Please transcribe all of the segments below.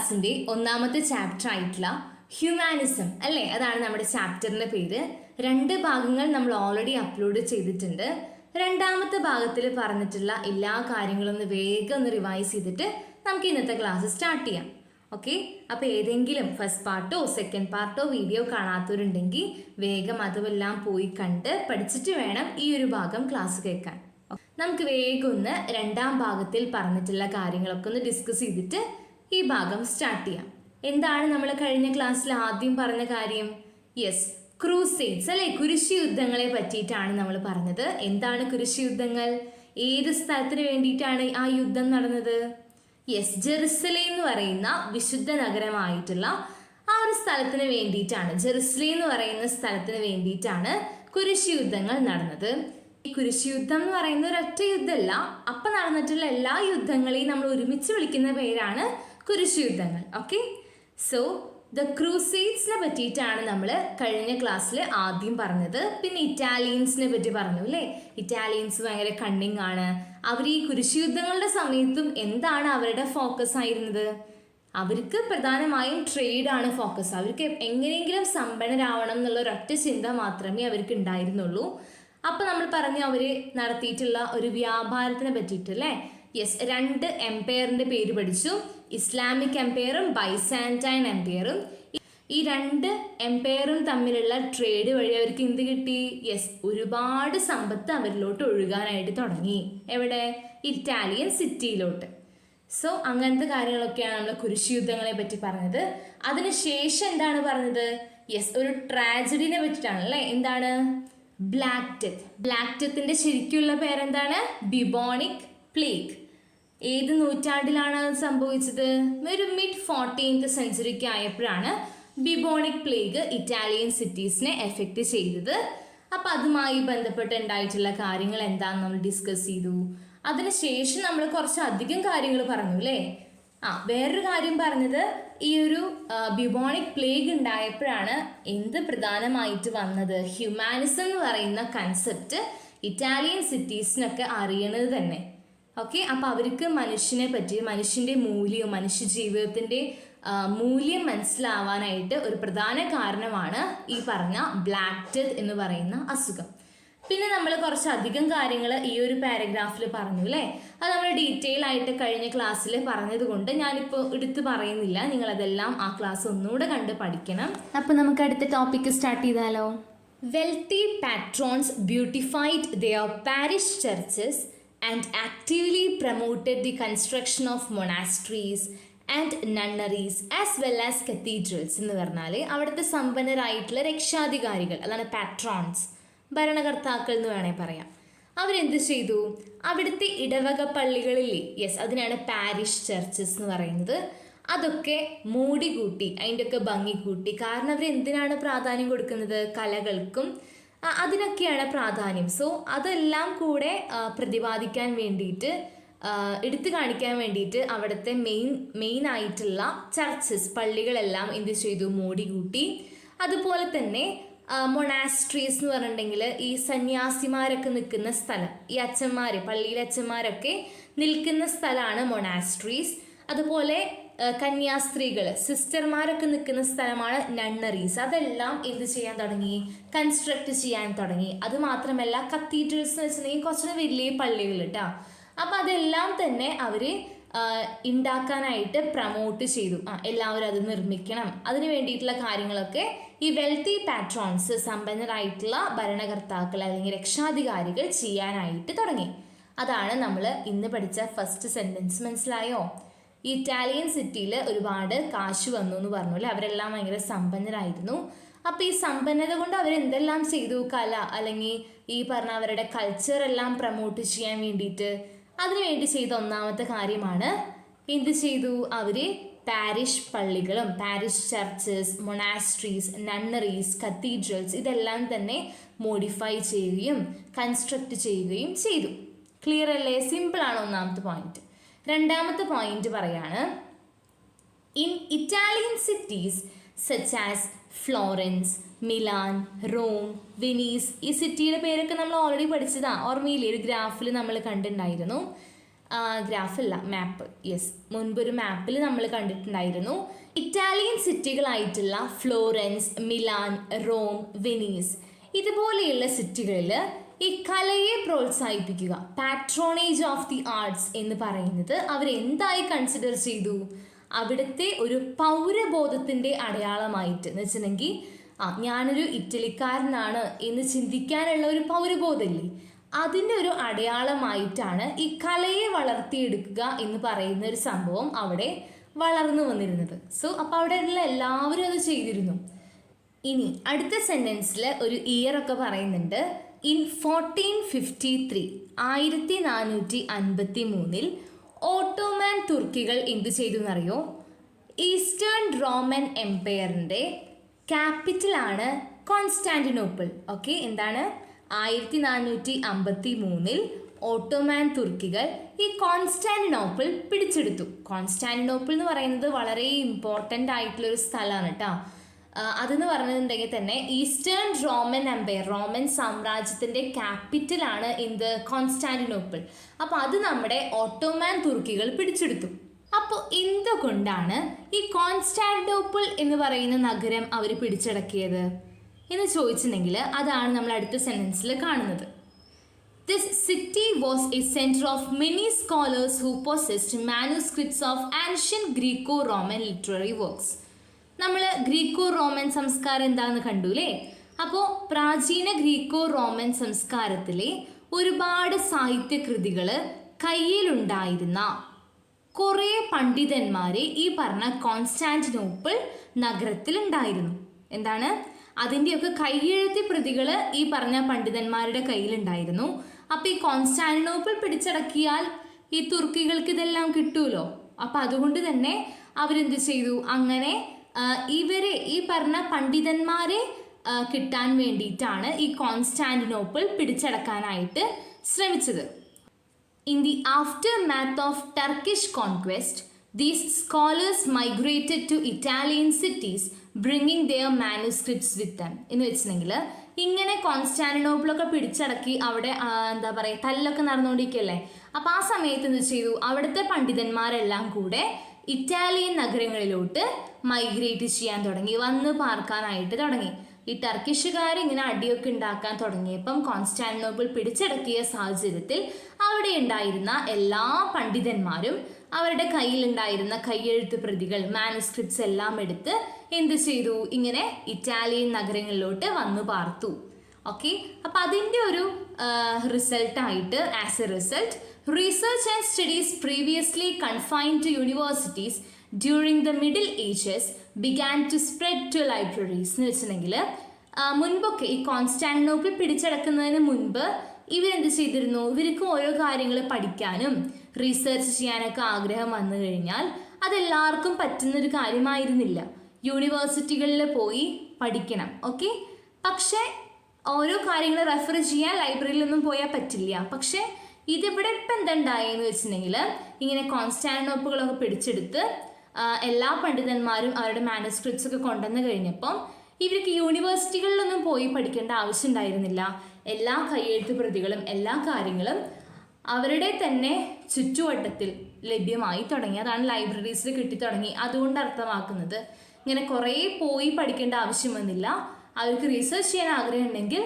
ക്ലാസ്സിന്റെ ഒന്നാമത്തെ ചാപ്റ്റർ ആയിട്ടുള്ള ഹ്യൂമാനിസം അല്ലേ, അതാണ് നമ്മുടെ ചാപ്റ്ററിന്റെ പേര്. 2 ഭാഗങ്ങൾ നമ്മൾ ഓൾറെഡി അപ്ലോഡ് ചെയ്തിട്ടുണ്ട്. രണ്ടാമത്തെ ഭാഗത്തിൽ പറഞ്ഞിട്ടുള്ള എല്ലാ കാര്യങ്ങളും ഒന്ന് വേഗം ഒന്ന് റിവൈസ് ചെയ്തിട്ട് നമുക്ക് ഇന്നത്തെ ക്ലാസ് സ്റ്റാർട്ട് ചെയ്യാം. ഓക്കെ, അപ്പോൾ ഏതെങ്കിലും ഫസ്റ്റ് പാർട്ടോ സെക്കൻഡ് പാർട്ടോ വീഡിയോ കാണാത്തവരുണ്ടെങ്കിൽ വേഗം അതുമെല്ലാം പോയി കണ്ട് പഠിച്ചിട്ട് വേണം ഈ ഒരു ഭാഗം ക്ലാസ് കേൾക്കാൻ. നമുക്ക് വേഗം ഒന്ന് രണ്ടാം ഭാഗത്തിൽ പറഞ്ഞിട്ടുള്ള കാര്യങ്ങളൊക്കെ ഒന്ന് ഡിസ്കസ് ചെയ്തിട്ട് ഈ ഭാഗം സ്റ്റാർട്ട് ചെയ്യാം. എന്താണ് നമ്മൾ കഴിഞ്ഞ ക്ലാസ്സിൽ ആദ്യം പറഞ്ഞ കാര്യം? യെസ്, ക്രൂസേഡ്സ് അല്ലെ, കുരിശ് യുദ്ധങ്ങളെ പറ്റിയിട്ടാണ് നമ്മൾ പറഞ്ഞത്. എന്താണ് കുരിശ് യുദ്ധങ്ങൾ? ഏത് സ്ഥലത്തിന് വേണ്ടിയിട്ടാണ് ആ യുദ്ധം നടന്നത്? യെസ്, ജെറുസലേം എന്ന് പറയുന്ന വിശുദ്ധ നഗരമായിട്ടുള്ള ആ ഒരു സ്ഥലത്തിന് വേണ്ടിയിട്ടാണ്, ജെറുസലേം എന്ന് പറയുന്ന സ്ഥലത്തിന് വേണ്ടിയിട്ടാണ് കുരിശ് യുദ്ധങ്ങൾ നടന്നത്. ഈ കുരിശ് യുദ്ധം എന്ന് പറയുന്ന ഒരൊറ്റ യുദ്ധമല്ല, അപ്പം നടന്നിട്ടുള്ള എല്ലാ യുദ്ധങ്ങളെയും നമ്മൾ ഒരുമിച്ച് വിളിക്കുന്ന പേരാണ് കുരിശ് യുദ്ധങ്ങൾ. ഓക്കെ, സോ ദ ക്രൂസേഡ്സിനെ പറ്റിയിട്ടാണ് നമ്മൾ കഴിഞ്ഞ ക്ലാസ്സിൽ ആദ്യം പറഞ്ഞത്. പിന്നെ ഇറ്റാലിയൻസിനെ പറ്റി പറഞ്ഞു അല്ലേ. ഇറ്റാലിയൻസ് ഭയങ്കര കണ്ണിങ് ആണ്. അവർ ഈ കുരിശ് യുദ്ധങ്ങളുടെ സമയത്തും എന്താണ് അവരുടെ ഫോക്കസ് ആയിരുന്നത്? അവർക്ക് പ്രധാനമായും ട്രേഡ് ആണ് ഫോക്കസ്. അവർക്ക് എങ്ങനെയെങ്കിലും സമ്പന്നരാവണം എന്നുള്ള ഒരൊറ്റ ചിന്ത മാത്രമേ അവർക്ക് ഉണ്ടായിരുന്നുള്ളൂ. അപ്പൊ നമ്മൾ പറഞ്ഞു അവർ നടത്തിയിട്ടുള്ള ഒരു വ്യാപാരത്തിനെ പറ്റിയിട്ട് അല്ലേ. യെസ്, 2 എംപയറിന്റെ പേര് പഠിച്ചു, ഇസ്ലാമിക് എംപയറും ബൈസാന്റൈൻ എംപയറും. ഈ 2 എംപയറും തമ്മിലുള്ള ട്രേഡ് വഴി അവർക്ക് എന്ത് കിട്ടി? യെസ്, ഒരുപാട് സമ്പത്ത് അവരിലോട്ട് ഒഴുകാനായിട്ട് തുടങ്ങി. എവിടെ? ഇറ്റാലിയൻ സിറ്റിയിലോട്ട്. സോ അങ്ങനത്തെ കാര്യങ്ങളൊക്കെയാണ് നമ്മൾ കുരിശ് യുദ്ധങ്ങളെ പറ്റി പറഞ്ഞത്. അതിനുശേഷം എന്താണ് പറഞ്ഞത്? യെസ്, ഒരു ട്രാജഡിനെ പറ്റിയിട്ടാണ് അല്ലേ. എന്താണ്? Black death. ബ്ലാക്ക് ഡെത്തിന്റെ ശരിക്കുള്ള പേരെന്താണ്? Bubonic plague. ഏത് നൂറ്റാണ്ടിലാണ് അത് സംഭവിച്ചത്? ഒരു മിഡ് 14th സെഞ്ചുറിക്ക് ആയപ്പോഴാണ് ബിബോണിക് പ്ലേഗ് ഇറ്റാലിയൻ സിറ്റീസിനെ എഫക്റ്റ് ചെയ്തത്. അപ്പം അതുമായി ബന്ധപ്പെട്ട് ഉണ്ടായിട്ടുള്ള കാര്യങ്ങൾ എന്താണെന്ന് നമ്മൾ ഡിസ്കസ് ചെയ്തു. അതിനുശേഷം നമ്മൾ കുറച്ചധികം കാര്യങ്ങൾ പറഞ്ഞു അല്ലേ. വേറൊരു കാര്യം പറഞ്ഞത്, ഈ ഒരു ബിബോണിക് പ്ലേഗ് ഉണ്ടായപ്പോഴാണ് എന്ത് പ്രധാനമായിട്ട് വന്നത്? ഹ്യൂമാനിസം എന്ന് പറയുന്ന കൺസെപ്റ്റ് ഇറ്റാലിയൻ സിറ്റീസിനൊക്കെ അറിയണത് തന്നെ. ഓക്കെ, അപ്പോൾ അവർക്ക് മനുഷ്യനെ പറ്റി, മനുഷ്യൻ്റെ മൂല്യവും മനുഷ്യ ജീവിതത്തിൻ്റെ മൂല്യം മനസ്സിലാവാനായിട്ട് ഒരു പ്രധാന കാരണമാണ് ഈ പറഞ്ഞ ബ്ലാക്ക് ഡെത്ത് എന്ന് പറയുന്ന അസുഖം. പിന്നെ നമ്മൾ കുറച്ചധികം കാര്യങ്ങൾ ഈ ഒരു പാരഗ്രാഫിൽ പറഞ്ഞു അല്ലേ. അത് നമ്മൾ ഡീറ്റെയിൽ ആയിട്ട് കഴിഞ്ഞ ക്ലാസ്സിൽ പറഞ്ഞത് കൊണ്ട് ഞാനിപ്പോൾ എടുത്ത് പറയുന്നില്ല. നിങ്ങളതെല്ലാം ആ ക്ലാസ് ഒന്നുകൂടെ കണ്ട് പഠിക്കണം. അപ്പോൾ നമുക്ക് അടുത്ത ടോപ്പിക്ക് സ്റ്റാർട്ട് ചെയ്താലോ. Wealthy patrons beautified their parish churches and actively promoted the construction of monasteries and nunneries as well as cathedrals. എന്ന് പറഞ്ഞാൽ അവിടുത്തെ സമ്പന്നരായിട്ടുള്ള രക്ഷാധികാരികൾ, അതാണ് പാട്രോൺസ്, ഭരണകർത്താക്കൾ എന്ന് വേണേൽ പറയാം. അവരെന്ത് ചെയ്തു? അവിടുത്തെ ഇടവക പള്ളികളില്ലേ, യെസ്, അതിനാണ് പാരിഷ് ചർച്ചസ് എന്ന് പറയുന്നത്. അതൊക്കെ മോടി കൂട്ടി, അതിൻ്റെയൊക്കെ ഭംഗി കൂട്ടി. കാരണം അവർ എന്തിനാണ് പ്രാധാന്യം കൊടുക്കുന്നത്? കലകൾക്കും അതിനൊക്കെയാണ് പ്രാധാന്യം. സോ അതെല്ലാം കൂടെ പ്രതിപാദിക്കാൻ വേണ്ടിയിട്ട്, എടുത്തു കാണിക്കാൻ വേണ്ടിയിട്ട് അവിടുത്തെ മെയിൻ ആയിട്ടുള്ള ചർച്ചസ്, പള്ളികളെല്ലാം എന്ത് ചെയ്തു? മോടി കൂട്ടി. അതുപോലെ തന്നെ മൊണാസ്ട്രീസ് എന്ന് പറഞ്ഞിട്ടുണ്ടെങ്കിൽ ഈ സന്യാസിമാരൊക്കെ നിൽക്കുന്ന സ്ഥലം, ഈ അച്ഛന്മാർ, പള്ളിയിലെ അച്ഛന്മാരൊക്കെ നിൽക്കുന്ന സ്ഥലമാണ് മൊണാസ്ട്രീസ്. അതുപോലെ കന്യാസ്ത്രീകൾ, സിസ്റ്റർമാരൊക്കെ നിൽക്കുന്ന സ്ഥലമാണ് നണ്ണറീസ്. അതെല്ലാം എന്ത് ചെയ്യാൻ തുടങ്ങി? കൺസ്ട്രക്ട് ചെയ്യാൻ തുടങ്ങി. അത് മാത്രമല്ല കത്തീഡ്രൽസ് എന്ന് വെച്ചിട്ടുണ്ടെങ്കിൽ കുറച്ചുകൂടെ വലിയ പള്ളികൾ കേട്ടോ. അപ്പം അതെല്ലാം തന്നെ അവർ ഉണ്ടാക്കാനായിട്ട് പ്രമോട്ട് ചെയ്തു. എല്ലാവരും അത് നിർമ്മിക്കണം. അതിന് വേണ്ടിയിട്ടുള്ള കാര്യങ്ങളൊക്കെ ഈ വെൽത്തി പാട്രോൺസ്, സമ്പന്നരായിട്ടുള്ള ഭരണകർത്താക്കൾ അല്ലെങ്കിൽ രക്ഷാധികാരികൾ ചെയ്യാനായിട്ട് തുടങ്ങി. അതാണ് നമ്മൾ ഇന്ന് പഠിച്ച ഫസ്റ്റ് സെൻറ്റൻസ്. മനസ്സിലായോ? ഇറ്റാലിയൻ സിറ്റിയിൽ ഒരുപാട് കാശ് വന്നു എന്ന് പറഞ്ഞു അല്ലേ. അവരെല്ലാം ഭയങ്കര സമ്പന്നരായിരുന്നു. അപ്പോൾ ഈ സമ്പന്നത കൊണ്ട് അവരെന്തെല്ലാം ചെയ്തു? കല അല്ലെങ്കിൽ ഈ പറഞ്ഞ അവരുടെ കൾച്ചർ എല്ലാം പ്രമോട്ട് ചെയ്യാൻ വേണ്ടിയിട്ട് അതിനുവേണ്ടി ചെയ്ത ഒന്നാമത്തെ കാര്യമാണ് എന്ത് ചെയ്തു? അവർ പാരിഷ് പള്ളികളും പാരിഷ് ചർച്ചസ്, മൊണാസ്ട്രീസ്, നണ്ണറീസ്, കത്തീഡ്രൽസ് ഇതെല്ലാം തന്നെ മോഡിഫൈ ചെയ്യുകയും കൺസ്ട്രക്ട് ചെയ്യുകയും ചെയ്തു. ക്ലിയർ അല്ലേ? സിമ്പിളാണ് ഒന്നാമത്തെ പോയിന്റ്. രണ്ടാമത്തെ പോയിന്റ് പറയാണ്, in Italian cities such as Florence, Milan, Rome, Venice, ഈ സിറ്റിയുടെ പേരൊക്കെ നമ്മൾ ഓൾറെഡി പഠിച്ചതാണ്. ഓർമ്മയില്ലേ? ഒരു ഗ്രാഫിൽ നമ്മൾ കണ്ടിട്ടുണ്ടായിരുന്നു. ഗ്രാഫല്ല, മാപ്പ്. യെസ്, മുൻപൊരു മാപ്പിൽ നമ്മൾ കണ്ടിട്ടുണ്ടായിരുന്നു. ഇറ്റാലിയൻ സിറ്റികളായിട്ടുള്ള ഫ്ലോറൻസ്, മിലാൻ, റോം, വെനീസ് ഇതുപോലെയുള്ള സിറ്റികളിൽ ഈ കലയെ പ്രോത്സാഹിപ്പിക്കുക, പാട്രോണേജ് ഓഫ് ദി ആർട്സ് എന്ന് പറയുന്നത് അവരെന്തായി കൺസിഡർ ചെയ്തു? അവിടുത്തെ ഒരു പൗരബോധത്തിൻ്റെ അടയാളമായിട്ട്, എന്ന് വെച്ചിട്ടുണ്ടെങ്കിൽ ഞാനൊരു ഇറ്റലിക്കാരനാണ് എന്ന് ചിന്തിക്കാനുള്ള ഒരു പൗരബോധമില്ലേ, അതിൻ്റെ ഒരു അടയാളമായിട്ടാണ് ഈ കലയെ വളർത്തിയെടുക്കുക എന്ന് പറയുന്ന ഒരു സംഭവം അവിടെ വളർന്നു വന്നിരുന്നത്. സോ അപ്പോൾ അവിടെയുള്ള എല്ലാവരും അത് ചെയ്തിരുന്നു. ഇനി അടുത്ത സെൻറ്റൻസിൽ ഒരു ഇയർ ഒക്കെ പറയുന്നുണ്ട്. ഇൻ 1453 1453 ഓട്ടോമാൻ തുർക്കികൾ എന്ത് ചെയ്തു എന്നറിയോ? ഈസ്റ്റേൺ റോമൻ എംപയറിൻ്റെ ക്യാപിറ്റലാണ് കോൺസ്റ്റാന്റിനോപ്പിൾ. ഓക്കെ, എന്താണ്? 1453 ഓട്ടോമാൻ തുർക്കികൾ ഈ കോൺസ്റ്റാന്റിനോപ്പിൾ പിടിച്ചെടുത്തു. കോൺസ്റ്റാന്റിനോപ്പിൾ എന്ന് പറയുന്നത് വളരെ ഇമ്പോർട്ടൻ്റ് ആയിട്ടുള്ളൊരു സ്ഥലമാണ് കേട്ടോ. അതെന്ന് പറഞ്ഞിട്ടുണ്ടെങ്കിൽ തന്നെ ഈസ്റ്റേൺ റോമൻ എംപയർ, റോമൻ സാമ്രാജ്യത്തിൻ്റെ ക്യാപിറ്റലാണ് എന്ത്? കോൺസ്റ്റാന്റിനോപ്പിൾ. അപ്പോൾ അത് നമ്മുടെ ഓട്ടോമാൻ തുർക്കികൾ പിടിച്ചെടുത്തു. അപ്പോൾ എന്തുകൊണ്ടാണ് ഈ കോൺസ്റ്റാന്റിനോപ്പിൾ എന്ന് പറയുന്ന നഗരം അവർ പിടിച്ചടക്കിയത് എന്ന് ചോദിച്ചിട്ടുണ്ടെങ്കിൽ അതാണ് നമ്മൾ അടുത്ത സെൻറ്റൻസിൽ കാണുന്നത്. This city was A centre of many scholars who possessed manuscripts of ancient Greco Roman literary works. നമ്മൾ ഗ്രീക്കോ റോമൻ സംസ്കാരം എന്താണെന്ന് കണ്ടു അല്ലേ? അപ്പോൾ പ്രാചീന ഗ്രീക്കോ റോമൻ സംസ്കാരത്തിലെ ഒരുപാട് സാഹിത്യകൃതികൾ കയ്യിലുണ്ടായിരുന്ന കുറേ പണ്ഡിതന്മാരെ ഈ പറഞ്ഞ കോൺസ്റ്റാന്റിനോപ്പിൾ നഗരത്തിലുണ്ടായിരുന്നു. എന്താണ്? അതിൻ്റെയൊക്കെ കയ്യെഴുത്തി പ്രതികൾ ഈ പറഞ്ഞ പണ്ഡിതന്മാരുടെ കയ്യിലുണ്ടായിരുന്നു. അപ്പോൾ ഈ കോൺസ്റ്റാന്റിനോപ്പിൾ പിടിച്ചടക്കിയാൽ ഈ തുർക്കികൾക്ക് ഇതെല്ലാം കിട്ടുമല്ലോ. അപ്പം അതുകൊണ്ട് തന്നെ അവരെന്ത് ചെയ്തു? അങ്ങനെ ഇവരെ ഈ പറഞ്ഞ പണ്ഡിതന്മാരെ കിട്ടാൻ വേണ്ടിയിട്ടാണ് ഈ കോൺസ്റ്റാന്റിനോപ്പിൾ പിടിച്ചടക്കാനായിട്ട് ശ്രമിച്ചത്. In the aftermath of Turkish conquest, these scholars migrated to Italian cities, bringing their manuscripts with them. എന്ന് വെച്ചിട്ടുണ്ടെങ്കിൽ ഇങ്ങനെ കോൺസ്റ്റാന്റിനോപ്പിളൊക്കെ പിടിച്ചടക്കി അവിടെ എന്താ പറയുക, തല്ലൊക്കെ നടന്നുകൊണ്ടിരിക്കുകയല്ലേ. അപ്പോൾ ആ സമയത്ത് എന്ത് ചെയ്തു? അവിടുത്തെ പണ്ഡിതന്മാരെല്ലാം കൂടെ ഇറ്റാലിയൻ നഗരങ്ങളിലോട്ട് മൈഗ്രേറ്റ് ചെയ്യാൻ തുടങ്ങി, വന്ന് പാർക്കാനായിട്ട് തുടങ്ങി. ഈ ടർക്കിഷുകാർ ഇങ്ങനെ അടിയൊക്കെ ഉണ്ടാക്കാൻ തുടങ്ങിയപ്പം കോൺസ്റ്റാന്റിനോപ്പിൾ പിടിച്ചടക്കിയ സാഹചര്യത്തിൽ അവിടെ ഉണ്ടായിരുന്ന എല്ലാ പണ്ഡിതന്മാരും അവരുടെ കയ്യിലുണ്ടായിരുന്ന കയ്യെഴുത്ത് പ്രതികൾ, മാനുസ്ക്രിപ്റ്റ്സ് എല്ലാം എടുത്ത് എന്ത് ചെയ്തു? ഇങ്ങനെ ഇറ്റാലിയൻ നഗരങ്ങളിലോട്ട് വന്നു പാർത്തു. ഓക്കെ, അപ്പം അതിൻ്റെ ഒരു റിസൾട്ടായിട്ട് as a result research and studies previously confined to universities during the Middle Ages began to spread to libraries. എന്ന് വെച്ചിട്ടുണ്ടെങ്കിൽ മുൻപൊക്കെ ഈ കോൺസ്റ്റാന്റിനോപ്പിൾ പിടിച്ചടക്കുന്നതിന് മുൻപ് ഇവരെന്ത് ചെയ്തിരുന്നു? ഇവർക്ക് ഓരോ കാര്യങ്ങൾ പഠിക്കാനും റിസർച്ച് ചെയ്യാനൊക്കെ ആഗ്രഹം വന്നു കഴിഞ്ഞാൽ അതെല്ലാവർക്കും പറ്റുന്നൊരു കാര്യമായിരുന്നില്ല. യൂണിവേഴ്സിറ്റികളിൽ പോയി പഠിക്കണം. ഓക്കെ, പക്ഷേ ഓരോ കാര്യങ്ങൾ റെഫർ ചെയ്യാൻ ലൈബ്രറിയിലൊന്നും പോയാൽ പറ്റില്ല. പക്ഷേ ഇതിവിടെ ഇപ്പം എന്തുണ്ടായെന്ന് വെച്ചിട്ടുണ്ടെങ്കിൽ ഇങ്ങനെ കോൺസ്റ്റാന്റിനോപ്പിളൊക്കെ പിടിച്ചെടുത്ത് എല്ലാ പണ്ഡിതന്മാരും അവരുടെ മാനുസ്ക്രിപ്റ്റ്സ് ഒക്കെ കൊണ്ടുവന്ന് കഴിഞ്ഞപ്പം ഇവർക്ക് യൂണിവേഴ്സിറ്റികളിലൊന്നും പോയി പഠിക്കേണ്ട ആവശ്യം ഉണ്ടായിരുന്നില്ല. എല്ലാ കയ്യെഴുത്ത് പ്രതികളും എല്ലാ കാര്യങ്ങളും അവരുടെ തന്നെ ചുറ്റുവട്ടത്തിൽ ലഭ്യമായി തുടങ്ങി. അതാണ് ലൈബ്രറീസിൽ കിട്ടിത്തുടങ്ങി. അതുകൊണ്ട് അർത്ഥമാക്കുന്നത് ഇങ്ങനെ കുറേ പോയി പഠിക്കേണ്ട ആവശ്യം വന്നില്ല. അവർക്ക് റിസർച്ച് ചെയ്യാൻ ആഗ്രഹം ഉണ്ടെങ്കിൽ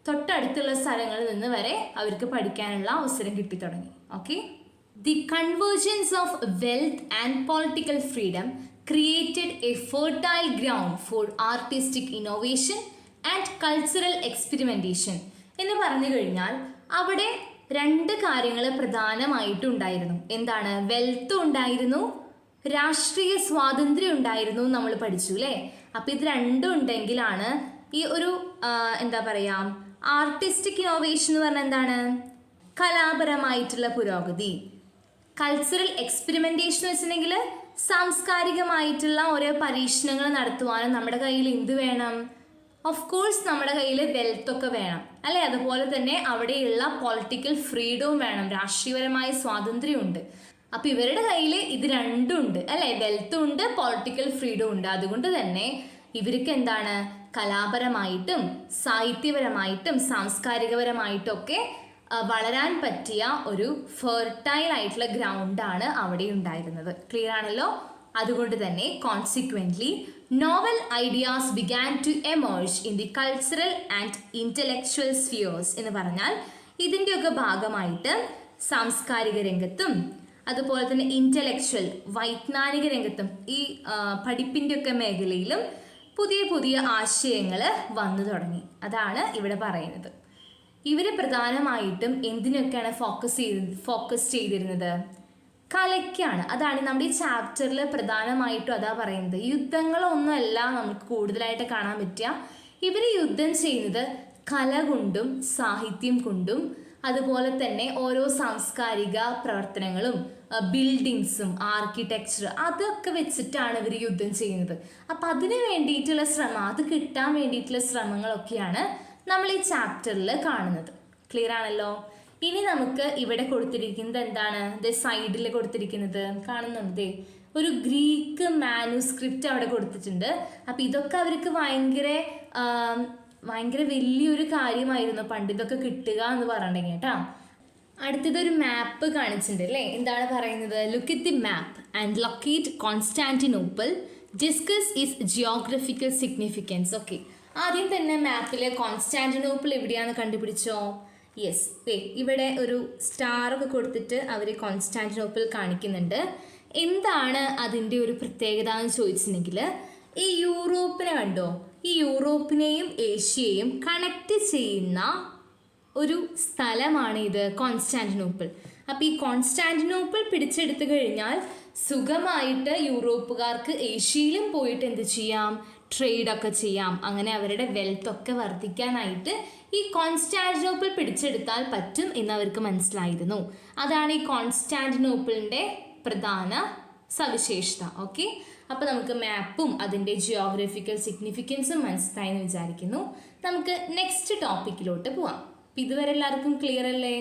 തൊട്ടടുത്തുള്ള സ്ഥലങ്ങളിൽ നിന്ന് വരെ അവർക്ക് പഠിക്കാനുള്ള അവസരം കിട്ടിത്തുടങ്ങി. Okay, the convergence of wealth and political freedom created a fertile ground for artistic innovation and cultural experimentation. എന്ന് പറഞ്ഞു കഴിഞ്ഞാൽ അവിടെ രണ്ട് കാര്യങ്ങൾ പ്രധാനമായിട്ടുണ്ടായിരുന്നു. എന്താണ്? വെൽത്ത് ഉണ്ടായിരുന്നു, രാഷ്ട്രീയ സ്വാതന്ത്ര്യം ഉണ്ടായിരുന്നു നമ്മൾ പഠിച്ചു അല്ലേ? അപ്പം ഇത് രണ്ടും ഉണ്ടെങ്കിലാണ് ഈ ഒരു എന്താ പറയുക, ആർട്ടിസ്റ്റിക് ഇന്നോവേഷൻ എന്ന് പറഞ്ഞാൽ എന്താണ്? കലാപരമായിട്ടുള്ള പുരോഗതി. കൾച്ചറൽ എക്സ്പെരിമെൻറ്റേഷൻ വെച്ചിട്ടുണ്ടെങ്കിൽ സാംസ്കാരികമായിട്ടുള്ള ഓരോ പരീക്ഷണങ്ങൾ നടത്തുവാനും നമ്മുടെ കയ്യിൽ എന്ത് വേണം? ഓഫ് കോഴ്സ് നമ്മുടെ കയ്യിൽ വെൽത്തൊക്കെ വേണം അല്ലേ? അതുപോലെ തന്നെ അവിടെയുള്ള പൊളിറ്റിക്കൽ ഫ്രീഡവും വേണം, രാഷ്ട്രീയപരമായ സ്വാതന്ത്ര്യമുണ്ട്. അപ്പോൾ ഇവരുടെ കയ്യിൽ ഇത് രണ്ടും ഉണ്ട് അല്ലേ? വെൽത്തും ഉണ്ട്, പൊളിറ്റിക്കൽ ഫ്രീഡവും ഉണ്ട്. അതുകൊണ്ട് തന്നെ ഇവർക്ക് എന്താണ്? കലാപരമായിട്ടും സാഹിത്യപരമായിട്ടും സാംസ്കാരികപരമായിട്ടും ഒക്കെ വളരാൻ പറ്റിയ ഒരു ഫെർട്ടൈൽ ആയിട്ടുള്ള ഗ്രൗണ്ടാണ് അവിടെ ഉണ്ടായിരുന്നത്. ക്ലിയർ ആണല്ലോ? അതുകൊണ്ട് തന്നെ consequently novel ideas began to emerge in the cultural and intellectual spheres എന്ന് പറഞ്ഞാൽ ഇതിൻ്റെയൊക്കെ ഭാഗമായിട്ട് സാംസ്കാരിക രംഗത്തും അതുപോലെ തന്നെ ഇൻ്റലക്ച്വൽ വൈജ്ഞാനിക രംഗത്തും ഈ പഠിപ്പിൻ്റെയൊക്കെ മേഖലയിലും പുതിയ പുതിയ ആശയങ്ങൾ വന്നു തുടങ്ങി. അതാണ് ഇവിടെ പറയുന്നത്. ഇവർ പ്രധാനമായിട്ടും എന്തിനൊക്കെയാണ് ഫോക്കസ് ചെയ്തിരുന്നത്? കലയ്ക്കാണ്. അതാണ് നമ്മുടെ ഈ ചാപ്റ്ററിൽ പ്രധാനമായിട്ടും അതാ പറയുന്നത്. യുദ്ധങ്ങളൊന്നുമല്ല നമുക്ക് കൂടുതലായിട്ട് കാണാൻ പറ്റുക. ഇവർ യുദ്ധം ചെയ്യുന്നത് കല കൊണ്ടും സാഹിത്യം കൊണ്ടും അതുപോലെ തന്നെ ഓരോ സാംസ്കാരിക പ്രവർത്തനങ്ങളും ബിൽഡിങ്സും ആർക്കിടെക്ചർ അതൊക്കെ വെച്ചിട്ടാണ് ഇവർ യുദ്ധം ചെയ്യുന്നത്. അപ്പം അതിന് വേണ്ടിയിട്ടുള്ള ശ്രമം, അത് കിട്ടാൻ വേണ്ടിയിട്ടുള്ള ശ്രമങ്ങളൊക്കെയാണ് നമ്മൾ ഈ ചാപ്റ്ററിൽ കാണുന്നത്. ക്ലിയർ ആണല്ലോ? ഇനി നമുക്ക് ഇവിടെ കൊടുത്തിരിക്കുന്നത് എന്താണ്? സൈഡിൽ കൊടുത്തിരിക്കുന്നത് കാണുന്നുണ്ട്, ഒരു ഗ്രീക്ക് മാനുസ്ക്രിപ്റ്റ് അവിടെ കൊടുത്തിട്ടുണ്ട്. അപ്പം ഇതൊക്കെ അവർക്ക് ഭയങ്കര വലിയൊരു കാര്യമായിരുന്നു പണ്ട് ഇതൊക്കെ കിട്ടുക എന്ന് പറഞ്ഞിട്ടുണ്ടെങ്കിൽ കേട്ടോ. അടുത്തതൊരു മാപ്പ് കാണിച്ചിട്ടുണ്ട് അല്ലേ? എന്താണ് പറയുന്നത്? Look at the map and locate Constantinople. Discuss is geographical significance. Okay, ആദ്യം തന്നെ മാപ്പിൽ കോൺസ്റ്റാന്റിനോപ്പിൾ എവിടെയാണെന്ന് കണ്ടുപിടിച്ചോ? യെസ്, ഇവിടെ ഒരു സ്റ്റാറൊക്കെ കൊടുത്തിട്ട് അവർ കോൺസ്റ്റാന്റിനോപ്പിൾ കാണിക്കുന്നുണ്ട്. എന്താണ് അതിൻ്റെ ഒരു പ്രത്യേകത എന്ന് ചോദിച്ചിട്ടുണ്ടെങ്കിൽ, ഈ യൂറോപ്പിനെ കണ്ടോ? ഈ യൂറോപ്പിനെയും ഏഷ്യയെയും കണക്ട് ചെയ്യുന്ന ഒരു സ്ഥലമാണ് ഇത് കോൺസ്റ്റാന്റിനോപ്പിൾ. അപ്പോൾ ഈ കോൺസ്റ്റാന്റിനോപ്പിൾ പിടിച്ചെടുത്തു കഴിഞ്ഞാൽ സുഖമായിട്ട് യൂറോപ്പുകാർക്ക് ഏഷ്യയിലും പോയിട്ട് എന്ത് ചെയ്യാം? ട്രേഡൊക്കെ ചെയ്യാം. അങ്ങനെ അവരുടെ വെൽത്തൊക്കെ വർദ്ധിക്കാനായിട്ട് ഈ കോൺസ്റ്റാന്റിനോപ്പിൾ പിടിച്ചെടുത്താൽ പറ്റും എന്നവർക്ക് മനസ്സിലായിരുന്നു. അതാണ് ഈ കോൺസ്റ്റാന്റിനോപ്പിളിൻ്റെ പ്രധാന സവിശേഷത. ഓക്കെ, അപ്പോൾ നമുക്ക് മാപ്പും അതിൻ്റെ ജിയോഗ്രഫിക്കൽ സിഗ്നിഫിക്കൻസും മനസ്സിലായി എന്ന് വിചാരിക്കുന്നു. നമുക്ക് നെക്സ്റ്റ് ടോപ്പിക്കിലോട്ട് പോവാം. അപ്പം ഇതുവരെ എല്ലാവർക്കും ക്ലിയർ അല്ലേ?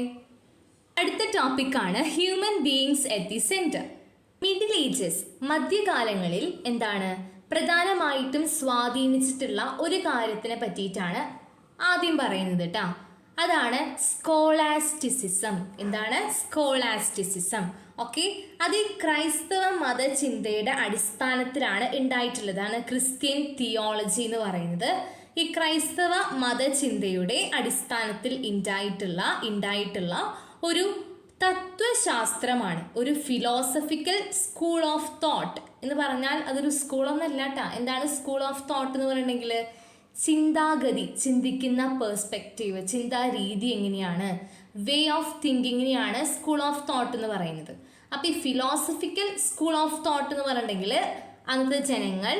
അടുത്ത ടോപ്പിക്കാണ് human beings at the centre. Middle Ages, മധ്യകാലങ്ങളിൽ എന്താണ് പ്രധാനമായിട്ടും സ്വാധീനിച്ചിട്ടുള്ള ഒരു കാര്യത്തിനെ പറ്റിയിട്ടാണ് ആദ്യം പറയുന്നത് കേട്ടോ. അതാണ് സ്കോളാസ്റ്റിസിസം. എന്താണ് സ്കോളാസ്റ്റിസിസം? ഓക്കെ, അത് ഈ ക്രൈസ്തവ മതചിന്തയുടെ അടിസ്ഥാനത്തിലാണ് ഉണ്ടായിട്ടുള്ളതാണ് ക്രിസ്ത്യൻ തിയോളജി എന്ന് പറയുന്നത്. ഈ ക്രൈസ്തവ മതചിന്തയുടെ അടിസ്ഥാനത്തിൽ ഉണ്ടായിട്ടുള്ള ഒരു തത്വശാസ്ത്രമാണ്, ഒരു ഫിലോസഫിക്കൽ സ്കൂൾ ഓഫ് തോട്ട് എന്ന് പറഞ്ഞാൽ അതൊരു സ്കൂളൊന്നല്ല കേട്ടോ. എന്താണ് സ്കൂൾ ഓഫ് തോട്ട് എന്ന് പറഞ്ഞിട്ടുണ്ടെങ്കിൽ? ചിന്താഗതി, ചിന്തിക്കുന്ന പേഴ്സ്പെക്റ്റീവ്, ചിന്താരീതി എങ്ങനെയാണ്, വേ ഓഫ് തിങ്കിങ്ങിനെയാണ് സ്കൂൾ ഓഫ് തോട്ട് എന്ന് പറയുന്നത്. അപ്പോൾ ഈ ഫിലോസഫിക്കൽ സ്കൂൾ ഓഫ് തോട്ട് എന്ന് പറഞ്ഞിട്ടുണ്ടെങ്കിൽ അന്നത്തെ ജനങ്ങൾ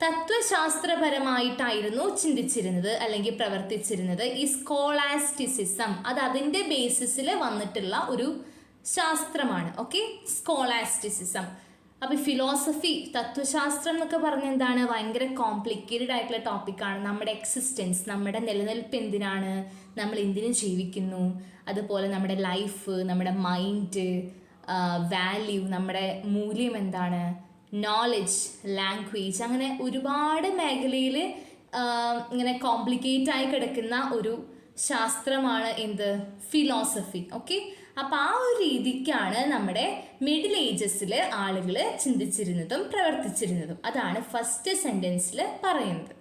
തത്വശാസ്ത്രപരമായിട്ടായിരുന്നു ചിന്തിച്ചിരുന്നത് അല്ലെങ്കിൽ പ്രവർത്തിച്ചിരുന്നത്. ഈ സ്കോളാസ്റ്റിസിസം അത് അതിൻ്റെ ബേസിസിൽ വന്നിട്ടുള്ള ഒരു ശാസ്ത്രമാണ്. ഓക്കെ, സ്കോളാസ്റ്റിസിസം. അപ്പോൾ ഫിലോസഫി, തത്വശാസ്ത്രം എന്നൊക്കെ പറഞ്ഞാൽ എന്താണ്? ഭയങ്കര കോംപ്ലിക്കേറ്റഡ് ആയിട്ടുള്ള ടോപ്പിക്കാണ്. നമ്മുടെ എക്സിസ്റ്റൻസ്, നമ്മുടെ നിലനിൽപ്പ് എന്തിനാണ്, നമ്മൾ എന്തിനു ജീവിക്കുന്നു, അതുപോലെ നമ്മുടെ ലൈഫ്, നമ്മുടെ മൈൻഡ്, വാല്യൂ, നമ്മുടെ മൂല്യം എന്താണ്, നോളജ്, ലാംഗ്വേജ്, അങ്ങനെ ഒരുപാട് മേഖലയിൽ ഇങ്ങനെ കോംപ്ലിക്കേറ്റ് ആയി കിടക്കുന്ന ഒരു ശാസ്ത്രമാണ് എന്ത്? ഫിലോസഫി. ഓക്കെ, അപ്പോൾ ആ ഒരു രീതിക്കാണ് നമ്മുടെ മിഡിൽ ഏജസിൽ ആളുകൾ ചിന്തിച്ചിരുന്നതും പ്രവർത്തിച്ചിരുന്നതും. അതാണ് ഫസ്റ്റ് സെൻറ്റൻസിൽ പറയുന്നത്.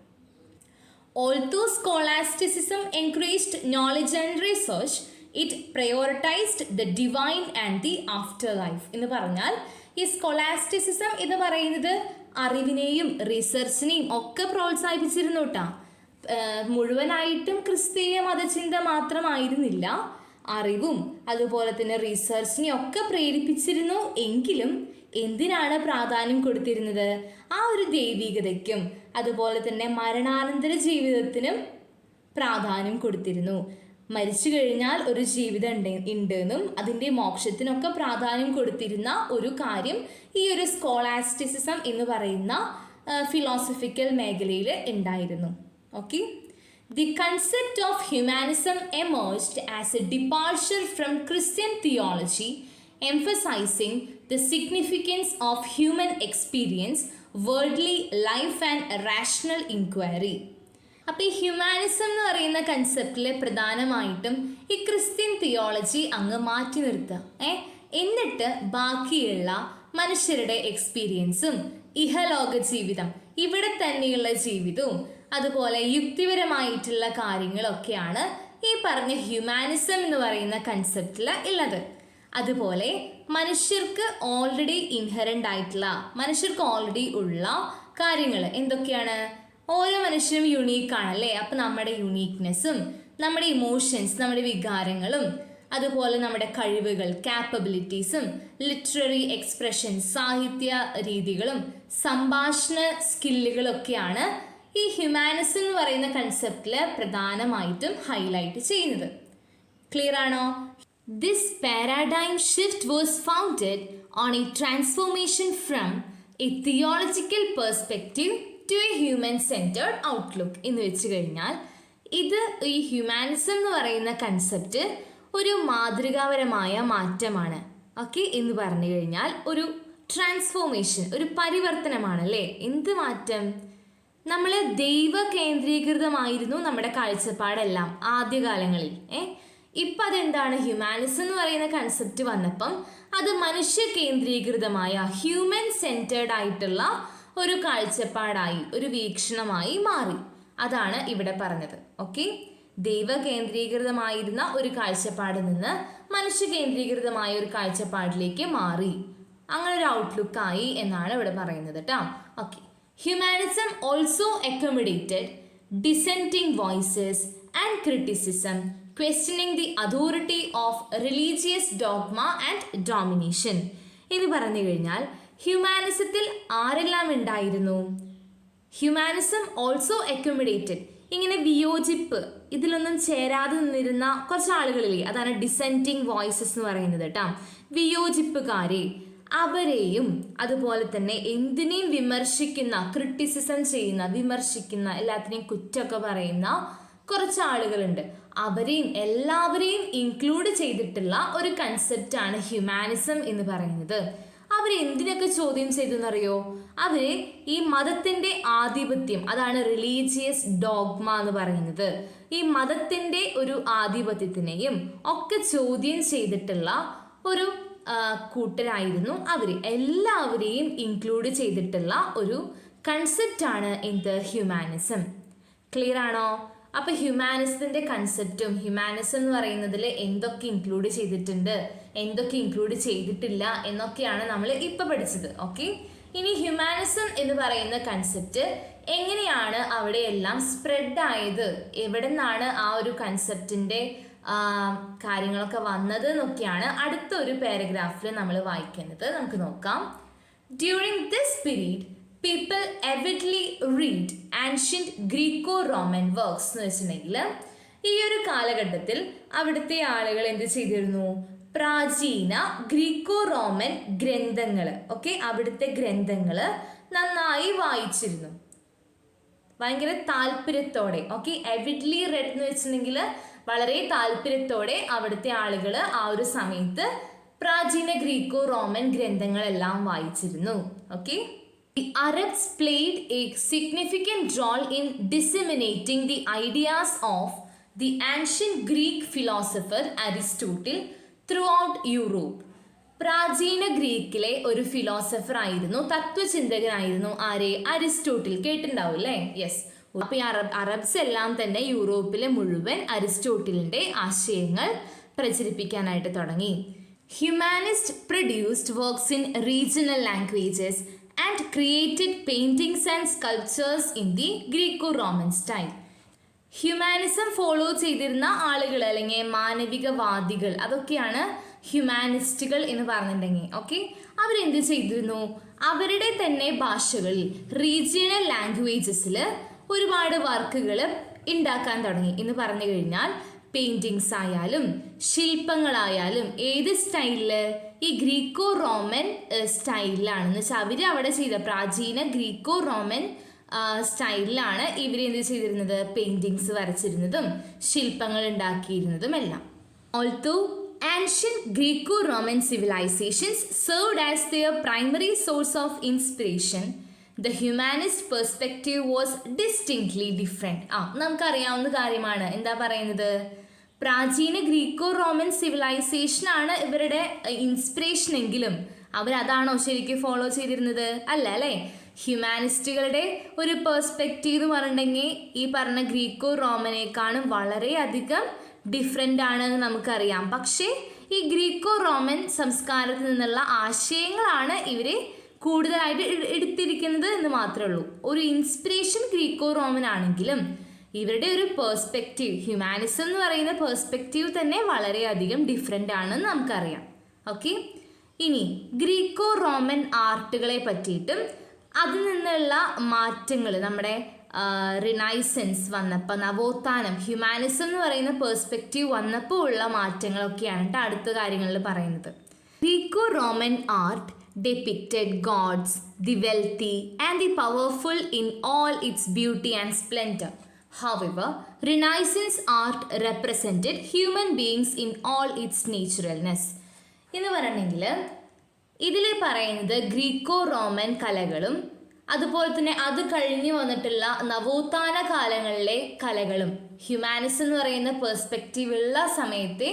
Although scholasticism encouraged knowledge and research, it prioritized the divine and the afterlife. എന്ന് പറഞ്ഞാൽ ഈ സ്കോളാസ്റ്റിസിസം എന്ന് പറയുന്നത് അറിവിനെയും റിസർച്ചിനെയും ഒക്കെ പ്രോത്സാഹിപ്പിച്ചിരുന്നു കേട്ടോ. മുഴുവനായിട്ടും ക്രിസ്തീയ മതചിന്ത മാത്രമായിരുന്നില്ല, അറിവും അതുപോലെ തന്നെ റിസർച്ചിനെ ഒക്കെ പ്രേരിപ്പിച്ചിരുന്നു. എങ്കിലും എന്തിനാണ് പ്രാധാന്യം കൊടുത്തിരുന്നത്? ആ ഒരു ദൈവികതയ്ക്കും അതുപോലെ തന്നെ മരണാനന്തര ജീവിതത്തിനും പ്രാധാന്യം കൊടുത്തിരുന്നു. മരിച്ചു കഴിഞ്ഞാൽ ഒരു ജീവിതം ഉണ്ടെന്നും അതിൻ്റെ മോക്ഷത്തിനൊക്കെ പ്രാധാന്യം കൊടുത്തിരുന്ന ഒരു കാര്യം ഈ ഒരു സ്കോളാസ്റ്റിസിസം എന്ന് പറയുന്ന ഫിലോസഫിക്കൽ മേഖലയിൽ ഉണ്ടായിരുന്നു. Okay, The concept of humanism emerged as a departure from Christian theology, emphasizing the significance of human experience, worldly life and rational inquiry. അപ്പോൾ ഈ ഹ്യൂമാനിസം എന്ന് പറയുന്ന കൺസെപ്റ്റിൽ പ്രധാനമായിട്ടും ഈ ക്രിസ്ത്യൻ തിയോളജി അങ്ങ് മാറ്റി നിർത്തുക. എന്നിട്ട് ബാക്കിയുള്ള മനുഷ്യരുടെ എക്സ്പീരിയൻസും ഇഹലോക ജീവിതം, ഇവിടെ തന്നെയുള്ള ജീവിതവും അതുപോലെ യുക്തിപരമായിട്ടുള്ള കാര്യങ്ങളൊക്കെയാണ് ഈ പറഞ്ഞ ഹ്യൂമാനിസം എന്ന് പറയുന്ന കൺസെപ്റ്റിൽ ഉള്ളത്. അതുപോലെ മനുഷ്യർക്ക് ഓൾറെഡി ഇൻഹറൻ്റ് ആയിട്ടുള്ള, മനുഷ്യർക്ക് ഓൾറെഡി ഉള്ള കാര്യങ്ങൾ എന്തൊക്കെയാണ്? ഓരോ മനുഷ്യരും യുണീക്കാണ് അല്ലേ? അപ്പം നമ്മുടെ യുണീക്നെസ്സും നമ്മുടെ ഇമോഷൻസ്, നമ്മുടെ വികാരങ്ങളും അതുപോലെ നമ്മുടെ കഴിവുകൾ, കാപ്പബിലിറ്റീസും ലിറ്റററി എക്സ്പ്രഷൻസ്, സാഹിത്യ രീതികളും സംഭാഷണ സ്കില്ലുകളൊക്കെയാണ് ഈ ഹ്യൂമാനിസം എന്ന് പറയുന്ന കൺസെപ്റ്റിൽ പ്രധാനമായിട്ടും ഹൈലൈറ്റ് ചെയ്യുന്നത്. ക്ലിയർ ആണോ? This paradigm shift was founded on a transformation from a theological perspective to a human centred outlook എന്ന് വെച്ച് കഴിഞ്ഞാൽ ഇത് ഈ ഹ്യൂമാനിസം എന്ന് പറയുന്ന കൺസെപ്റ്റ് ഒരു മാതൃകാപരമായ മാറ്റമാണ്. ഓക്കെ, എന്ന് പറഞ്ഞു കഴിഞ്ഞാൽ ഒരു ട്രാൻസ്ഫോർമേഷൻ, ഒരു പരിവർത്തനമാണ് അല്ലേ? എന്ത് മാറ്റം? നമ്മൾ ദൈവ കേന്ദ്രീകൃതമായിരുന്നു നമ്മുടെ കാഴ്ചപ്പാടെല്ലാം ആദ്യകാലങ്ങളിൽ. ഇപ്പം അതെന്താണ്? ഹ്യൂമാനിസം എന്ന് പറയുന്ന കൺസെപ്റ്റ് വന്നപ്പം അത് മനുഷ്യ കേന്ദ്രീകൃതമായ, ഹ്യൂമൻ സെൻറ്റേർഡ് ആയിട്ടുള്ള ഒരു കാഴ്ചപ്പാടായി, ഒരു വീക്ഷണമായി മാറി. അതാണ് ഇവിടെ പറഞ്ഞത്. ഓക്കെ, ദൈവ കേന്ദ്രീകൃതമായിരുന്ന ഒരു കാഴ്ചപ്പാടിൽ നിന്ന് മനുഷ്യ കേന്ദ്രീകൃതമായ ഒരു കാഴ്ചപ്പാടിലേക്ക് മാറി, അങ്ങനെ ഒരു ഔട്ട്ലുക്കായി എന്നാണ് ഇവിടെ പറയുന്നത് കേട്ടോ. Okay, humanism also accommodated dissenting voices and criticism, questioning the authority of religious dogma and domination എന്ന് പറഞ്ഞു കഴിഞ്ഞാൽ ഹ്യൂമാനിസത്തിൽ ആരെല്ലാം ഉണ്ടായിരുന്നു? ഹ്യൂമാനിസം ഓൾസോ അക്കോമഡേറ്റഡ്, ഇങ്ങനെ വിയോജിപ്പ്, ഇതിലൊന്നും ചേരാതെ നിന്നിരുന്ന കുറച്ച് ആളുകളില്ലേ, അതാണ് ഡിസെൻറ്റിംഗ് വോയിസസ് എന്ന് പറയുന്നത് കേട്ടോ. വിയോജിപ്പുകാരെ, അവരെയും അതുപോലെ തന്നെ എന്തിനേയും വിമർശിക്കുന്ന, ക്രിറ്റിസിസം ചെയ്യുന്ന, വിമർശിക്കുന്ന, എല്ലാത്തിനെയും കുറ്റമൊക്കെ പറയുന്ന കുറച്ച് ആളുകളുണ്ട്. അവരെയും എല്ലാവരെയും ഇൻക്ലൂഡ് ചെയ്തിട്ടുള്ള ഒരു കൺസെപ്റ്റാണ് ഹ്യൂമാനിസം എന്ന് പറയുന്നത്. അവരെന്തിനൊക്കെ ചോദ്യം ചെയ്തെന്നറിയോ? അവര് ഈ മതത്തിൻ്റെ ആധിപത്യം, അതാണ് റിലീജിയസ് ഡോഗ്മ എന്ന് പറയുന്നത്, ഈ മതത്തിൻ്റെ ഒരു ആധിപത്യത്തിനെയും ഒക്കെ ചോദ്യം ചെയ്തിട്ടുള്ള ഒരു കൂട്ടരായിരുന്നു അവർ. എല്ലാവരെയും ഇൻക്ലൂഡ് ചെയ്തിട്ടുള്ള ഒരു കൺസെപ്റ്റാണ് എന്ത്? ഹ്യൂമാനിസം. ക്ലിയർ ആണോ? അപ്പോൾ ഹ്യൂമാനിസത്തിൻ്റെ കൺസെപ്റ്റും ഹ്യൂമാനിസം എന്ന് പറയുന്നതിൽ എന്തൊക്കെ ഇൻക്ലൂഡ് ചെയ്തിട്ടുണ്ട്, എന്തൊക്കെ ഇൻക്ലൂഡ് ചെയ്തിട്ടില്ല എന്നൊക്കെയാണ് നമ്മൾ ഇപ്പോൾ പഠിച്ചത്. ഓക്കെ, ഇനി ഹ്യൂമാനിസം എന്ന് പറയുന്ന കൺസെപ്റ്റ് എങ്ങനെയാണ് അവിടെയെല്ലാം സ്പ്രെഡ് ആയത്, എവിടെ നിന്നാണ് ആ ഒരു കൺസെപ്റ്റിൻ്റെ കാര്യങ്ങളൊക്കെ വന്നത് എന്നൊക്കെയാണ് അടുത്ത ഒരു പാരഗ്രാഫിൽ നമ്മൾ വായിക്കുന്നത്. നമുക്ക് നോക്കാം. During this period people avidly read ancient Greco-Roman works എന്ന് വെച്ചിട്ടുണ്ടെങ്കിൽ ഈ ഒരു കാലഘട്ടത്തിൽ അവിടുത്തെ ആളുകൾ എന്ത് ചെയ്തിരുന്നു? പ്രാചീന ഗ്രീക്കോ റോമൻ ഗ്രന്ഥങ്ങൾ, ഓക്കെ, അവിടുത്തെ ഗ്രന്ഥങ്ങൾ നന്നായി വായിച്ചിരുന്നു, ഭയങ്കര താല്പര്യത്തോടെ. ഓക്കെ, എവിഡ്ലി റെഡ് എന്ന് വെച്ചിട്ടുണ്ടെങ്കിൽ വളരെ താല്പര്യത്തോടെ അവിടുത്തെ ആളുകൾ ആ ഒരു സമയത്ത് പ്രാചീന ഗ്രീക്കോ റോമൻ ഗ്രന്ഥങ്ങളെല്ലാം വായിച്ചിരുന്നു. Okay, the Arabs played a significant role in disseminating the ideas of the ancient Greek philosopher Aristotle throughout Europe. പ്രാചീന ഗ്രീക്കിലെ ഒരു ഫിലോസഫർ ആയിരുന്നു, തത്വചിന്തകനായിരുന്നു. ആരെ? അരിസ്റ്റോട്ടിൽ. കേട്ടിട്ടുണ്ടാവും അല്ലേ? യെസ്. അപ്പോൾ ഈ അറബ്സ് എല്ലാം തന്നെ യൂറോപ്പിലെ മുഴുവൻ അരിസ്റ്റോട്ടിലിൻ്റെ ആശയങ്ങൾ പ്രചരിപ്പിക്കാനായിട്ട് തുടങ്ങി. Humanist produced works in regional languages and created paintings and sculptures in the Greco-Roman style. Humanism follow ചെയ്തിരുന്ന ആളുകൾ അല്ലെങ്കിൽ മാനവികവാദികൾ, അതൊക്കെയാണ് ഹ്യൂമാനിസ്റ്റുകൾ എന്ന് പറഞ്ഞിട്ടുണ്ടെങ്കിൽ. ഓക്കെ, അവരെന്ത് ചെയ്തിരുന്നു? അവരുടെ തന്നെ ഭാഷകളിൽ, റീജിയണൽ ലാംഗ്വേജസിൽ ഒരുപാട് വർക്കുകൾ ഉണ്ടാക്കാൻ തുടങ്ങി. എന്ന് പറഞ്ഞു കഴിഞ്ഞാൽ പെയിൻറ്റിങ്സ് ആയാലും ശില്പങ്ങളായാലും ഏത് സ്റ്റൈലില്? ഈ ഗ്രീക്കോ റോമൻ സ്റ്റൈലിലാണെന്ന് വെച്ചാൽ അവർ അവിടെ ചെയ്ത പ്രാചീന ഗ്രീക്കോ റോമൻ സ്റ്റൈലിലാണ് ഇവർ എന്ത് ചെയ്തിരുന്നത്? പെയിൻറ്റിങ്സ് വരച്ചിരുന്നതും ശില്പങ്ങൾ ഉണ്ടാക്കിയിരുന്നതും എല്ലാം. ഓൾത്തോ ancient Greco-Roman civilizations served as their primary source of inspiration, the humanist perspective was distinctly different. നമുക്കറിയാവുന്ന കാര്യമാണ്. എന്താ പറയുന്നത്? പ്രാചീന ഗ്രീക്കോ റോമൻ സിവിലൈസേഷനാണ് ഇവരുടെ ഇൻസ്പിറേഷൻ എങ്കിലും അവരതാണോ ശരിക്കും ഫോളോ ചെയ്തിരുന്നത്? അല്ല അല്ലേ. ഹ്യൂമാനിസ്റ്റുകളുടെ ഒരു പെർസ്പെക്റ്റീവ് എന്ന് പറഞ്ഞിട്ടുണ്ടെങ്കിൽ ഈ പറഞ്ഞ ഗ്രീക്കോ റോമനേക്കാളും വളരെയധികം ഡിഫറെൻ്റ് ആണെന്ന് നമുക്കറിയാം. പക്ഷേ ഈ ഗ്രീക്കോ റോമൻ സംസ്കാരത്തിൽ നിന്നുള്ള ആശയങ്ങളാണ് ഇവർ കൂടുതലായിട്ട് എടുത്തിരിക്കുന്നത് എന്ന് മാത്രമേ ഉള്ളൂ. ഒരു ഇൻസ്പിറേഷൻ ഗ്രീക്കോ റോമൻ ആണെങ്കിലും ഇവരുടെ ഒരു പെർസ്പെക്റ്റീവ്, ഹ്യൂമാനിസം എന്ന് പറയുന്ന പെർസ്പെക്റ്റീവ് തന്നെ വളരെയധികം ഡിഫറെൻ്റ് ആണെന്ന് നമുക്കറിയാം. ഓക്കെ, ഇനി ഗ്രീക്കോ റോമൻ ആർട്ടുകളെ പറ്റിയിട്ടും അതിൽ നിന്നുള്ള മാറ്റങ്ങൾ, നമ്മുടെ റിനൈസൻസ് വന്നപ്പോൾ, നവോത്ഥാനം, ഹ്യൂമാനിസം എന്ന് പറയുന്ന പെർസ്പെക്റ്റീവ് വന്നപ്പോൾ ഉള്ള മാറ്റങ്ങളൊക്കെയാണ് അടുത്ത കാര്യങ്ങളിൽ പറയുന്നത്. Greco Roman art depicted gods, the wealthy and the powerful in all its beauty and splendor. However, Renaissance art represented human beings in all its naturalness. എന്ന് പറഞ്ഞെങ്കിൽ ഇതിൽ പറയുന്നത് ഗ്രീക്കോ റോമൻ കലകളും അതുപോലെ തന്നെ അത് കഴിഞ്ഞു വന്നിട്ടുള്ള നവോത്ഥാന കാലങ്ങളിലെ കലകളും, ഹ്യൂമാനിസം എന്ന് പറയുന്ന പെർസ്പെക്റ്റീവ് ഉള്ള സമയത്തെ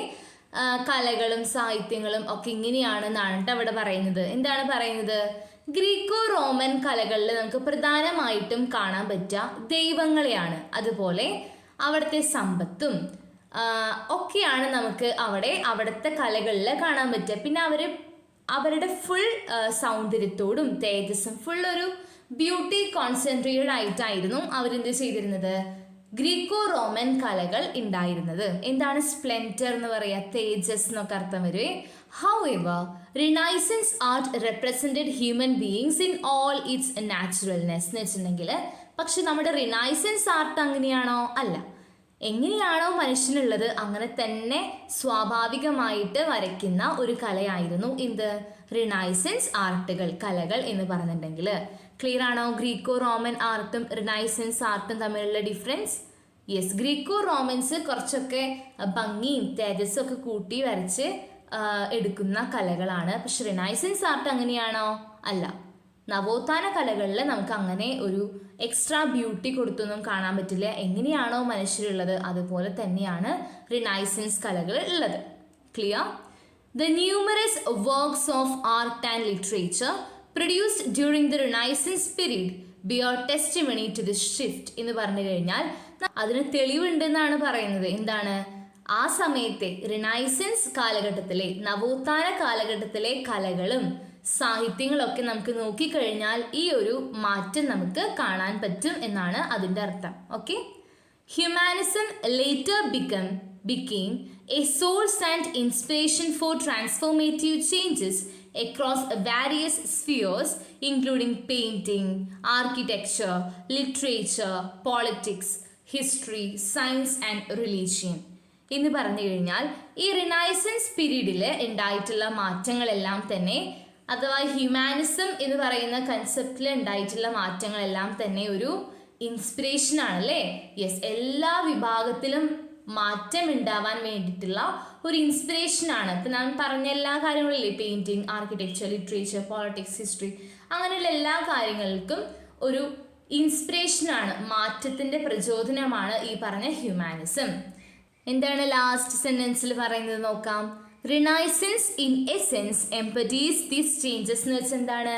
കലകളും സാഹിത്യങ്ങളും ഒക്കെ ഇങ്ങനെയാണെന്നാണ് അവിടെ പറയുന്നത്. എന്താണ് പറയുന്നത്? ഗ്രീക്കോ റോമൻ കലകളിൽ നമുക്ക് പ്രധാനമായിട്ടും കാണാൻ പറ്റുക ദൈവങ്ങളെയാണ്, അതുപോലെ അവിടുത്തെ സമ്പത്തും ഒക്കെയാണ് നമുക്ക് അവിടുത്തെ കലകളിൽ കാണാൻ പറ്റുക. പിന്നെ അവരുടെ ഫുൾ സൗന്ദര്യത്തോടും തേജസ്സും ഫുൾ ഒരു ബ്യൂട്ടി കോൺസെൻട്രേറ്റഡ് ആയിട്ടായിരുന്നു അവരെന്ത് ചെയ്തിരുന്നത്? ഗ്രീക്കോ റോമൻ കലകൾ ഉണ്ടായിരുന്നത്. എന്താണ് സ്പ്ലെൻഡർ എന്ന് പറയുക? തേജസ് എന്നൊക്കെ അർത്ഥം വരുവേ. However, Renaissance art represented human beings in all its naturalness എന്ന് വെച്ചിട്ടുണ്ടെങ്കിൽ, പക്ഷെ നമ്മുടെ റിനൈസൻസ് ആർട്ട് അങ്ങനെയാണോ? അല്ല. എങ്ങനെയാണോ മനുഷ്യനുള്ളത് അങ്ങനെ തന്നെ സ്വാഭാവികമായിട്ട് വരയ്ക്കുന്ന ഒരു കലയായിരുന്നു എന്ത്? റിനൈസൻസ് ആർട്ടുകൾ, കലകൾ എന്ന് പറഞ്ഞിട്ടുണ്ടെങ്കിൽ. ക്ലിയർ ആണോ ഗ്രീക്കോ റോമൻ ആർട്ടും റിനൈസൻസ് ആർട്ടും തമ്മിലുള്ള ഡിഫറൻസ്? യെസ്, ഗ്രീക്കോ റോമൻസ് കുറച്ചൊക്കെ ഭംഗിയും തേജസ്സും ഒക്കെ കൂട്ടി വരച്ച് എടുക്കുന്ന കലകളാണ്. പക്ഷെ റിനൈസൻസ് ആർട്ട് അങ്ങനെയാണോ? അല്ല. നവോത്ഥാന കലകളിൽ നമുക്ക് അങ്ങനെ ഒരു എക്സ്ട്രാ ബ്യൂട്ടി കൊടുത്തൊന്നും കാണാൻ പറ്റില്ല. എങ്ങനെയാണോ മനുഷ്യരുള്ളത് അതുപോലെ തന്നെയാണ് റിനൈസൻസ് കലകൾ ഉള്ളത്. Clear? The numerous works of art and literature produced during the Renaissance period bear testimony to this shift എന്ന് പറഞ്ഞു കഴിഞ്ഞാൽ അതിന് തെളിവുണ്ടെന്നാണ് പറയുന്നത്. എന്താണ്? ആ സമയത്തെ റിനൈസൻസ് കാലഘട്ടത്തിലെ, നവോത്ഥാന കാലഘട്ടത്തിലെ കലകളും സാഹിത്യങ്ങളൊക്കെ നമുക്ക് നോക്കിക്കഴിഞ്ഞാൽ ഈ ഒരു മാറ്റം നമുക്ക് കാണാൻ പറ്റും എന്നാണ് അതിൻ്റെ അർത്ഥം. Okay, humanism later became a source and inspiration for transformative changes across various spheres including painting, architecture, literature, politics, history, science and religion. എന്ന് പറഞ്ഞു കഴിഞ്ഞാൽ ഈ റിനൈസൻസ് പീരീഡിൽ ഉണ്ടായിട്ടുള്ള മാറ്റങ്ങളെല്ലാം തന്നെ, അഥവാ ഹ്യൂമാനിസം എന്ന് പറയുന്ന കൺസെപ്റ്റിൽ ഉണ്ടായിട്ടുള്ള മാറ്റങ്ങളെല്ലാം തന്നെ ഒരു ഇൻസ്പിറേഷൻ ആണല്ലേ. യെസ്, എല്ലാ വിഭാഗത്തിലും മാറ്റം ഉണ്ടാവാൻ വേണ്ടിയിട്ടുള്ള ഒരു ഇൻസ്പിറേഷൻ ആണ്. ഇപ്പം ഞാൻ പറഞ്ഞ എല്ലാ കാര്യങ്ങളില്ലേ, painting, architecture, literature, politics, history, അങ്ങനെയുള്ള എല്ലാ കാര്യങ്ങൾക്കും ഒരു ഇൻസ്പിറേഷനാണ്, മാറ്റത്തിൻ്റെ പ്രചോദനമാണ് ഈ പറഞ്ഞ ഹ്യൂമാനിസം. എന്താണ് ലാസ്റ്റ് സെന്റൻസിൽ പറയുന്നത് നോക്കാം. Renaissance in essence emphasises these changes എന്ന് വെച്ചാൽ എന്താണ്?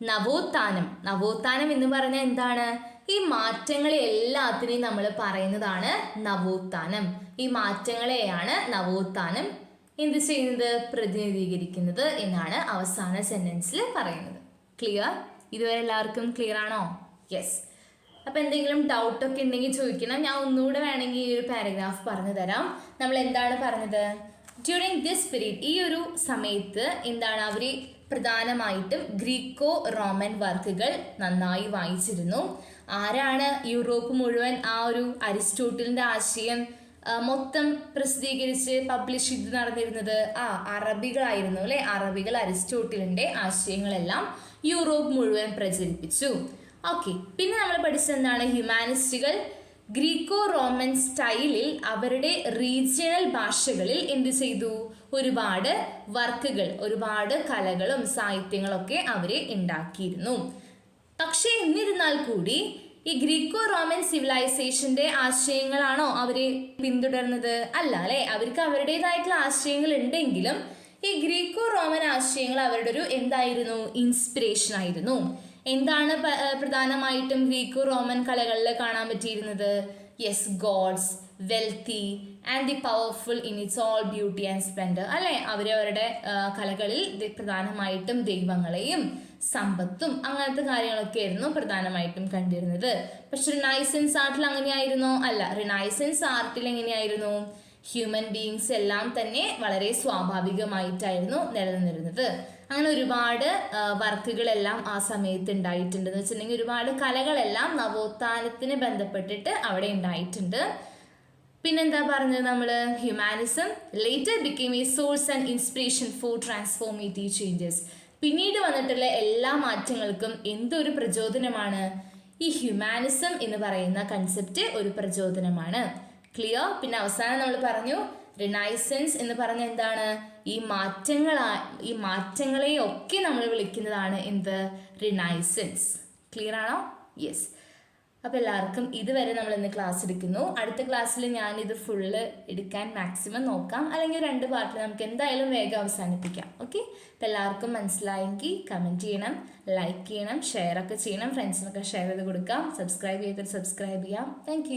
നവോത്ഥാനം. നവോത്ഥാനം എന്ന് പറഞ്ഞാൽ എന്താണ്? ഈ മാറ്റങ്ങളെ എല്ലാത്തിനെയും നമ്മൾ പറയുന്നതാണ് നവോത്ഥാനം. ഈ മാറ്റങ്ങളെയാണ് നവോത്ഥാനം എന്ത് ചെയ്യുന്നത്? പ്രതിനിധീകരിക്കുന്നത് എന്നാണ് അവസാന സെന്റൻസിൽ പറയുന്നത്. ക്ലിയർ? ഇതുവരെ എല്ലാവർക്കും ക്ലിയർ ആണോ? യെസ്. അപ്പോൾ എന്തെങ്കിലും ഡൗട്ടൊക്കെ ഉണ്ടെങ്കിൽ ചോദിക്കണം. ഞാൻ ഒന്നുകൂടെ വേണമെങ്കിൽ ഈ ഒരു പാരഗ്രാഫ് പറഞ്ഞു തരാം. നമ്മൾ എന്താണ് പറഞ്ഞത്? ഡ്യൂറിങ് ദിസ് പീരീഡ്, ഈ ഒരു സമയത്ത് എന്താണ് അവർ പ്രധാനമായിട്ടും ഗ്രീക്കോ റോമൻ വർക്കുകൾ നന്നായി വായിച്ചിരുന്നു. ആരാണ് യൂറോപ്പ് മുഴുവൻ ആ ഒരു അരിസ്റ്റോട്ടിലിൻ്റെ ആശയം മൊത്തം പ്രസിദ്ധീകരിച്ച് പബ്ലിഷ് ചെയ്ത് നടന്നിരുന്നത്? അറബികളായിരുന്നു അല്ലേ. അറബികൾ അരിസ്റ്റോട്ടിലിൻ്റെ ആശയങ്ങളെല്ലാം യൂറോപ്പ് മുഴുവൻ പ്രചരിപ്പിച്ചു. ഓക്കെ, പിന്നെ നമ്മൾ പഠിച്ചത് എന്താണ്? ഹ്യൂമാനിസ്റ്റുകൾ ഗ്രീക്കോ റോമൻ സ്റ്റൈലിൽ അവരുടെ റീജിയണൽ ഭാഷകളിൽ എന്ത് ചെയ്തു? ഒരുപാട് വർക്കുകൾ, ഒരുപാട് കലകളും സാഹിത്യങ്ങളൊക്കെ അവർ ഉണ്ടാക്കിയിരുന്നു. പക്ഷേ എന്നിരുന്നാൽ കൂടി ഈ ഗ്രീക്കോ റോമൻ സിവിലൈസേഷന്റെ ആശയങ്ങളാണോ അവര് പിന്തുടർന്നത്? അല്ല അല്ലെ, അവർക്ക് അവരുടേതായിട്ടുള്ള ആശയങ്ങൾ ഉണ്ടെങ്കിലും ഈ ഗ്രീക്കോ റോമൻ ആശയങ്ങൾ അവരുടെ ഒരു എന്തായിരുന്നു, ഇൻസ്പിറേഷൻ ആയിരുന്നു. എന്താണ് പ്രധാനമായിട്ടും ഗ്രീക്കോ റോമൻ കലകളിൽ കാണാൻ പറ്റിയിരുന്നത്? Yes, gods, wealthy and the powerful in its all beauty and splendour അല്ലെ. അവരവരുടെ കലകളിൽ പ്രധാനമായിട്ടും ദൈവങ്ങളെയും സമ്പത്തും അങ്ങനത്തെ കാര്യങ്ങളൊക്കെ ആയിരുന്നു പ്രധാനമായിട്ടും കണ്ടിരുന്നത്. പക്ഷെ റിനൈസൻസ് ആർട്ടിൽ അങ്ങനെയായിരുന്നോ? അല്ല. റിനൈസൻസ് ആർട്ടിൽ എങ്ങനെയായിരുന്നു? ഹ്യൂമൻ ബീങ്സ് എല്ലാം തന്നെ വളരെ സ്വാഭാവികമായിട്ടായിരുന്നു നിലനിന്നിരുന്നത്. അങ്ങനെ ഒരുപാട് വർക്കുകളെല്ലാം ആ സമയത്ത് ഉണ്ടായിട്ടുണ്ടെന്ന് വെച്ചിട്ടുണ്ടെങ്കിൽ ഒരുപാട് കലകളെല്ലാം നവോത്ഥാനത്തിന് ബന്ധപ്പെട്ടിട്ട് അവിടെ ഉണ്ടായിട്ടുണ്ട്. പിന്നെന്താ പറഞ്ഞത് നമ്മൾ? Humanism later became A source and inspiration four transformative changes. പിന്നീട് വന്നിട്ടുള്ള എല്ലാ മാറ്റങ്ങൾക്കും എന്തൊരു പ്രചോദനമാണ്? ഈ ഹ്യൂമാനിസം എന്ന് പറയുന്ന കൺസെപ്റ്റ് ഒരു പ്രചോദനമാണ്. ക്ലിയർ? പിന്നെ അവസാനം നമ്മൾ പറഞ്ഞു റിനൈസൻസ് എന്ന് പറഞ്ഞ എന്താണ്? ഈ മാറ്റങ്ങളെയൊക്കെ നമ്മൾ വിളിക്കുന്നതാണ് എന്ത്? റിനൈസൻസ്. ക്ലിയർ ആണോ? യെസ്. അപ്പോൾ എല്ലാവർക്കും ഇതുവരെ നമ്മൾ ഇന്ന് ക്ലാസ് എടുക്കുന്നു. അടുത്ത ക്ലാസ്സിൽ ഞാനിത് ഫുള്ള് എടുക്കാൻ മാക്സിമം നോക്കാം, അല്ലെങ്കിൽ 2 പാർട്ടിൽ നമുക്ക് എന്തായാലും വേഗം അവസാനിപ്പിക്കാം. ഓക്കെ? അപ്പോൾ എല്ലാവർക്കും മനസ്സിലായെങ്കിൽ കമൻറ്റ് ചെയ്യണം, ലൈക്ക് ചെയ്യണം, ഷെയർ ഒക്കെ ചെയ്യണം, ഫ്രണ്ട്സിനൊക്കെ ഷെയർ ചെയ്ത് കൊടുക്കാം, സബ്സ്ക്രൈബ് ചെയ്തിട്ട് സബ്സ്ക്രൈബ് ചെയ്യാം. താങ്ക്